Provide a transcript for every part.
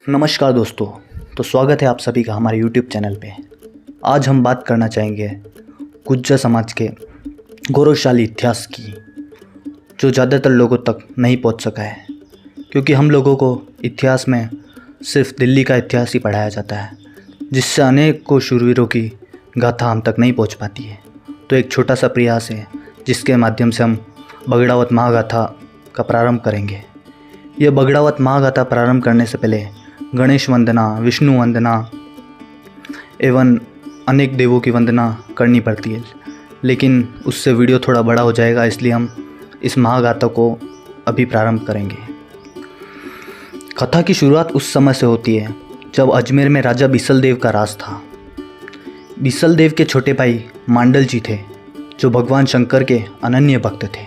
नमस्कार दोस्तों। तो स्वागत है आप सभी का हमारे YouTube चैनल पे। आज हम बात करना चाहेंगे गुज्जर समाज के गौरवशाली इतिहास की, जो ज़्यादातर लोगों तक नहीं पहुंच सका है, क्योंकि हम लोगों को इतिहास में सिर्फ दिल्ली का इतिहास ही पढ़ाया जाता है, जिससे अनेकों शूरवीरों की गाथा हम तक नहीं पहुंच पाती है। तो एक छोटा सा प्रयास है जिसके माध्यम से हम बगड़ावत महागाथा का प्रारंभ करेंगे। यह बगड़ावत महागाथा प्रारंभ करने से पहले गणेश वंदना, विष्णु वंदना एवं अनेक देवों की वंदना करनी पड़ती है, लेकिन उससे वीडियो थोड़ा बड़ा हो जाएगा, इसलिए हम इस महागाथा को अभी प्रारंभ करेंगे। कथा की शुरुआत उस समय से होती है जब अजमेर में राजा बिसल देव का राज था। बिसल देव के छोटे भाई मांडल जी थे, जो भगवान शंकर के अनन्य भक्त थे।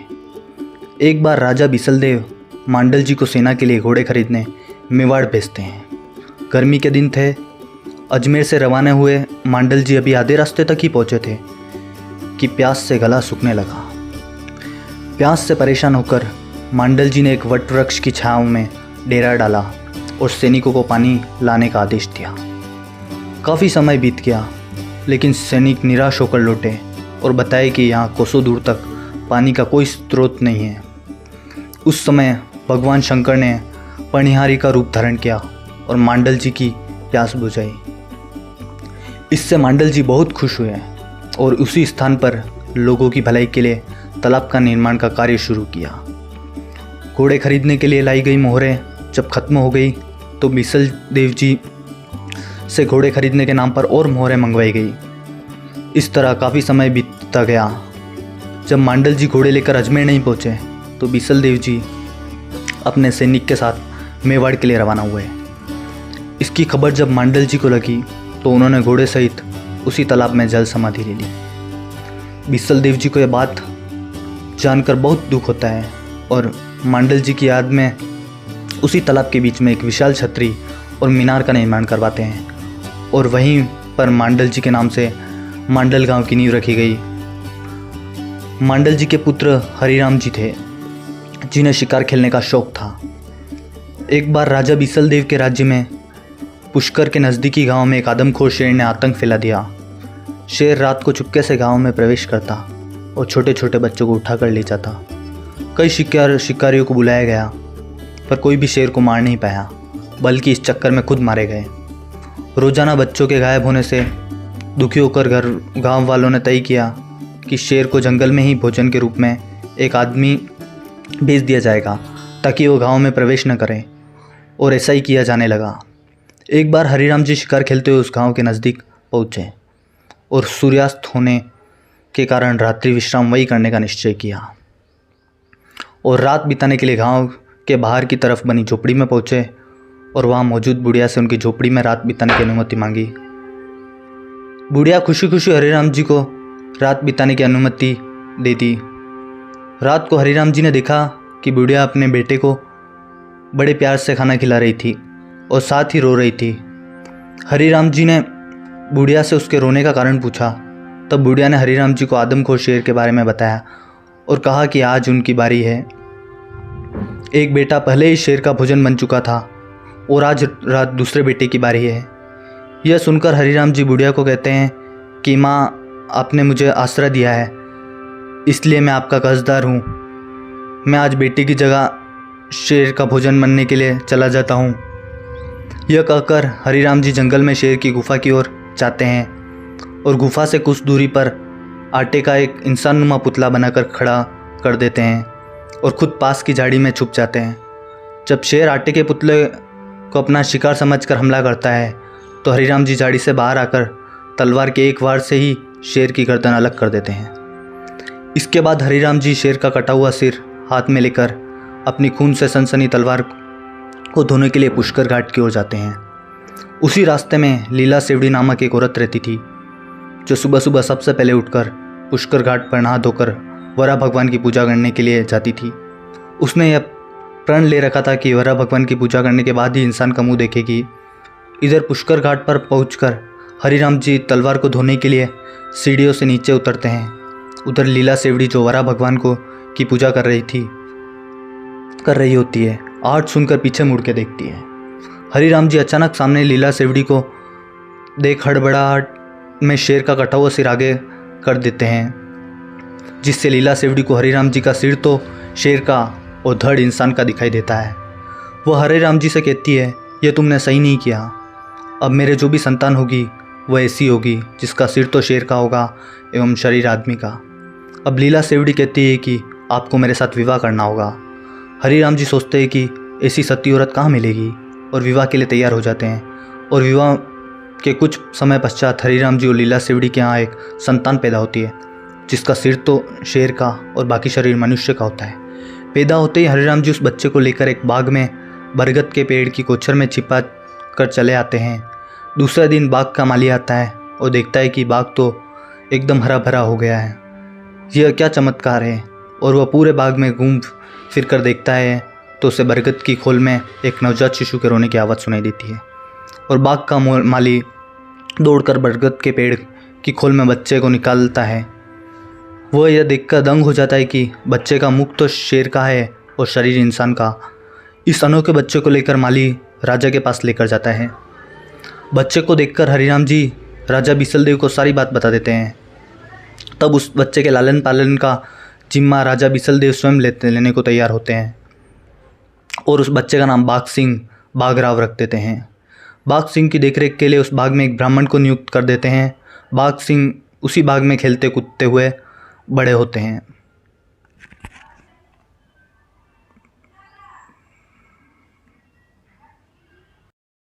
एक बार राजा बिसल देव मांडल जी को सेना के लिए घोड़े खरीदने मेवाड़ भेजते हैं। गर्मी के दिन थे। अजमेर से रवाना हुए मांडल जी अभी आधे रास्ते तक ही पहुंचे थे कि प्यास से गला सूखने लगा। प्यास से परेशान होकर मांडल जी ने एक वट वृक्ष की छांव में डेरा डाला और सैनिकों को पानी लाने का आदेश दिया। काफ़ी समय बीत गया, लेकिन सैनिक निराश होकर लौटे और बताए कि यहाँ कोसों दूर तक पानी का कोई स्रोत नहीं है। उस समय भगवान शंकर ने पनिहारी का रूप धारण किया और मांडल जी की प्यास बुझाई। इससे मांडल जी बहुत खुश हुए और उसी स्थान पर लोगों की भलाई के लिए तालाब का निर्माण का कार्य शुरू किया। घोड़े खरीदने के लिए लाई गई मोहरें जब खत्म हो गई तो बिसल देव जी से घोड़े खरीदने के नाम पर और मोहरें मंगवाई गई। इस तरह काफ़ी समय बीतता गया। जब मांडल जी घोड़े लेकर अजमेर नहीं पहुँचे तो बिसल देव जी अपने सैनिक के साथ मेवाड़ के लिए रवाना हुए। इसकी खबर जब मांडल जी को लगी तो उन्होंने घोड़े सहित उसी तालाब में जल समाधि ले ली। बिसल देव जी को यह बात जानकर बहुत दुख होता है और मांडल जी की याद में उसी तालाब के बीच में एक विशाल छतरी और मीनार का निर्माण करवाते हैं और वहीं पर मांडल जी के नाम से मांडल गांव की नींव रखी गई। मांडल जी के पुत्र हरिराम जी थे, जिन्हें शिकार खेलने का शौक था। एक बार राजा बिसल देव के राज्य में पुष्कर के नज़दीकी गांव में एक आदमखोर शेर ने आतंक फैला दिया। शेर रात को चुपके से गांव में प्रवेश करता और छोटे छोटे बच्चों को उठाकर ले जाता। कई शिकारियों को बुलाया गया, पर कोई भी शेर को मार नहीं पाया, बल्कि इस चक्कर में खुद मारे गए। रोजाना बच्चों के गायब होने से दुखी होकर गांव वालों ने तय किया कि शेर को जंगल में ही भोजन के रूप में एक आदमी भेज दिया जाएगा ताकि वो गांव में प्रवेश न करें, और ऐसा ही किया जाने लगा। एक बार हरिराम जी शिकार खेलते हुए उस गांव के नज़दीक पहुँचे और सूर्यास्त होने के कारण रात्रि विश्राम वही करने का निश्चय किया और रात बिताने के लिए गांव के बाहर की तरफ बनी झोपड़ी में पहुँचे और वहाँ मौजूद बुढ़िया से उनकी झोपड़ी में रात बिताने की अनुमति मांगी। बुढ़िया खुशी खुशी हरिराम जी को रात बिताने की अनुमति दे दी। रात को हरिराम जी ने देखा कि बुढ़िया अपने बेटे को बड़े प्यार से खाना खिला रही थी और साथ ही रो रही थी। हरिराम जी ने बुढ़िया से उसके रोने का कारण पूछा। तब बुढ़िया ने हरिराम जी को आदमखोर शेर के बारे में बताया और कहा कि आज उनकी बारी है। एक बेटा पहले ही शेर का भोजन बन चुका था और आज रात दूसरे बेटे की बारी है। यह सुनकर हरिराम जी बुढ़िया को कहते हैं कि माँ, आपने मुझे आसरा दिया है, इसलिए मैं आपका कर्जदार हूँ। मैं आज बेटी की जगह शेर का भोजन बनने के लिए चला जाता हूँ। यह कहकर हरिराम जी जंगल में शेर की गुफा की ओर जाते हैं और गुफा से कुछ दूरी पर आटे का एक इंसानुमा पुतला बनाकर खड़ा कर देते हैं और खुद पास की झाड़ी में छुप जाते हैं। जब शेर आटे के पुतले को अपना शिकार समझकर हमला करता है तो हरिराम जी झाड़ी से बाहर आकर तलवार के एक वार से ही शेर की गर्दन अलग कर देते हैं। इसके बाद हरिराम जी शेर का कटा हुआ सिर हाथ में लेकर अपनी खून से सनसनी तलवार को धोने के लिए पुष्कर घाट की ओर जाते हैं। उसी रास्ते में लीला सेवड़ी नामक एक औरत रहती थी, जो सुबह सुबह सबसे पहले उठकर पुष्कर घाट पर नहा धोकर वरा भगवान की पूजा करने के लिए जाती थी। उसने यह प्रण ले रखा था कि वरा भगवान की पूजा करने के बाद ही इंसान का मुँह देखेगी। इधर पुष्कर घाट पर पहुँचकर हरिराम जी तलवार को धोने के लिए सीढ़ियों से नीचे उतरते हैं। उधर लीला सेवड़ी, जो वरा भगवान को की पूजा कर रही होती है, आठ सुनकर पीछे मुड़ के देखती है। हरिराम जी अचानक सामने लीला सेवड़ी को देख हड़बड़ाहट में शेर का कटा हुआ सिर आगे कर देते हैं, जिससे लीला सेवड़ी को हरिराम जी का सिर तो शेर का और धड़ इंसान का दिखाई देता है। वह हरिराम जी से कहती है, यह तुमने सही नहीं किया। अब मेरे जो भी संतान होगी वह ऐसी होगी जिसका सिर तो शेर का होगा एवं शरीर आदमी का। अब लीला सेवड़ी कहती है कि आपको मेरे साथ विवाह करना होगा। हरिराम जी सोचते हैं कि ऐसी सती औरत कहाँ मिलेगी और विवाह के लिए तैयार हो जाते हैं। और विवाह के कुछ समय पश्चात हरिराम जी और लीला सेवड़ी के यहाँ एक संतान पैदा होती है, जिसका सिर तो शेर का और बाकी शरीर मनुष्य का होता है। पैदा होते ही हरिराम जी उस बच्चे को लेकर एक बाग में बरगद के पेड़ की कोछर में छिपा कर चले आते हैं। दूसरे दिन बाग का माली आता है और देखता है कि बाग तो एकदम हरा भरा हो गया है। यह क्या चमत्कार है। और वह पूरे बाग में घूम फिर कर देखता है तो उसे बरगद की खोल में एक नवजात शिशु के रोने की आवाज़ सुनाई देती है। और बाग का माली दौड़कर बरगद के पेड़ की खोल में बच्चे को निकालता है। वह यह देखकर दंग हो जाता है कि बच्चे का मुख तो शेर का है और शरीर इंसान का। इस अनोखे बच्चे को लेकर माली राजा के पास लेकर जाता है। बच्चे को देखकर हरिराम जी राजा बिसलदेव को सारी बात बता देते हैं। तब उस बच्चे के लालन पालन का जिम्मा राजा बिसलदेव स्वयं लेने को तैयार होते हैं और उस बच्चे का नाम बाघराव रख देते हैं। बाघ सिंह की देखरेख के लिए उस बाग में एक ब्राह्मण को नियुक्त कर देते हैं। बाघ सिंह उसी बाग में खेलते कूदते हुए बड़े होते हैं।